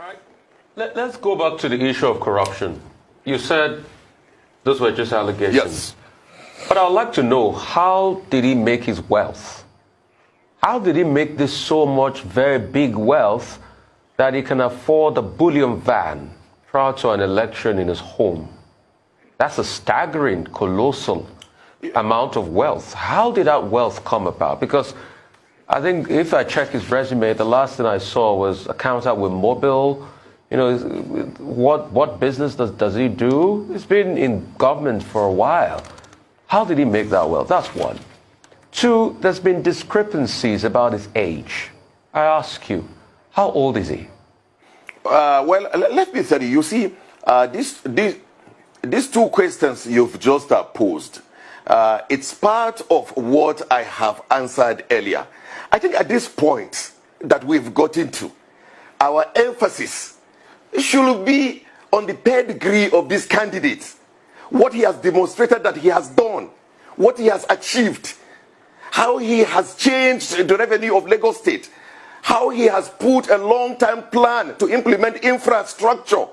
right. Let's go back to the issue of corruption. You said those were just allegations. Yes. But I'd like to know, how did he make his wealth? How did he make this so much very big wealth that he can afford a bullion van prior to an election in his home? That's a staggering, colossal amount of wealth. How did that wealth come about? Because I think if I check his resume, the last thing I saw was accountant with Mobile. You know, what business does he do? He's been in government for a while. How did he make that wealth? That's one. Two, there's been discrepancies about his age. I ask you, how old is he? Well, let me tell you, you see, these two questions you've just posed, it's part of what I have answered earlier. I think at this point that we've gotten to, our emphasis should be on the pedigree of this candidate, what he has demonstrated that he has done, what he has achieved, how he has changed the revenue of Lagos State, how he has put a long-term plan to implement infrastructure.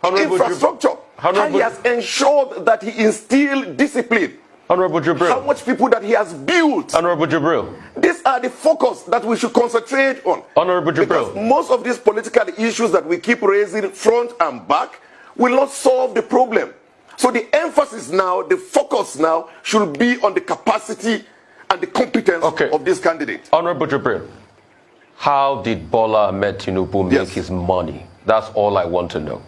How he has ensured that he instilled discipline. Honorable Jibril. How much people that he has built. Honorable Jibril. These are the focus that we should concentrate on. Honorable Jibril. Because most of these political issues that we keep raising front and back will not solve the problem. So the emphasis now, the focus now, should be on the capacity and the competence of this candidate. Honorable Jibril, how did Bola Ahmed Tinubu make his money? That's all I want to know.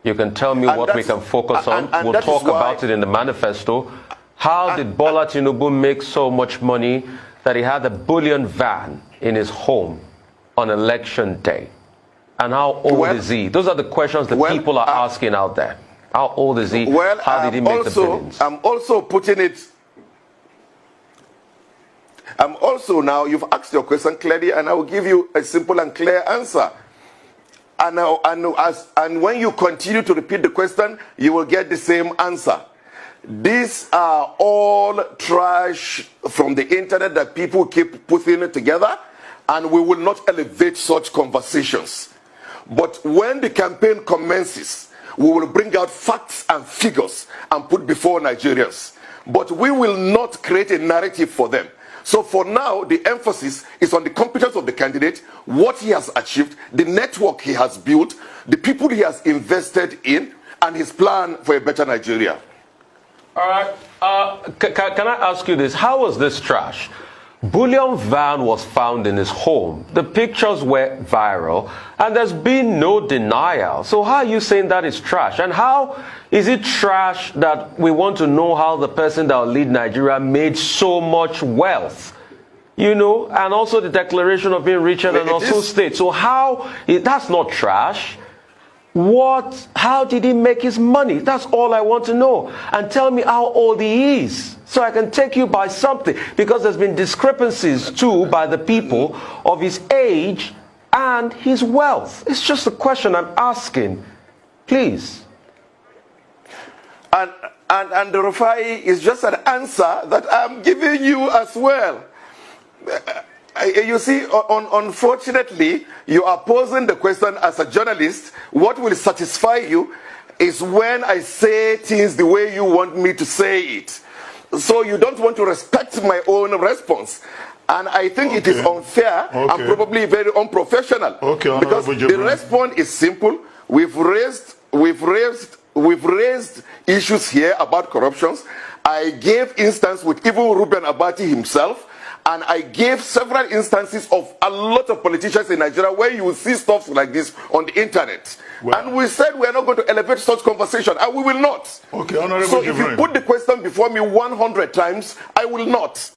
You can tell me what we can focus on. We'll talk about it in the manifesto. How did Bola Tinubu make so much money that he had a bullion van in his home on election day? And how old is he? Those are the questions that people are asking out there. How old is he? How did he make the billions? I'm also putting it. I'm also now, you've asked your question clearly, and I will give you a simple and clear answer. And when you continue to repeat the question, you will get the same answer. These are all trash from the internet that people keep putting together, and we will not elevate such conversations. But when the campaign commences, we will bring out facts and figures and put before Nigerians. But we will not create a narrative for them. So for now, the emphasis is on the competence of the candidate, what he has achieved, the network he has built, the people he has invested in, and his plan for a better Nigeria. All right. Can I ask you this? How was this trash? Bullion van was found in his home. The pictures were viral, and there's been no denial. So how are you saying that is trash? And how is it trash that we want to know how the person that will lead Nigeria made so much wealth? You know, and also the declaration of being richer than also state. So that's not trash. How did he make his money? That's all I want to know. And tell me how old he is, so I can take you by something. Because there's been discrepancies too by the people of his age and his wealth. It's just a question I'm asking. Please. And the Rufai is just an answer that I'm giving you as well. You see, unfortunately, you are posing the question as a journalist. What will satisfy you is when I say things the way you want me to say it. So you don't want to respect my own response. And I think it is unfair and probably very unprofessional. Because the response is simple. We've raised issues here about corruptions. I gave instance with even Reuben Abati himself. And I gave several instances of a lot of politicians in Nigeria where you will see stuff like this on the internet. And we said we are not going to elevate such conversation, and we will not. Okay, Honorable So if you put the question before me 100 times, I will not.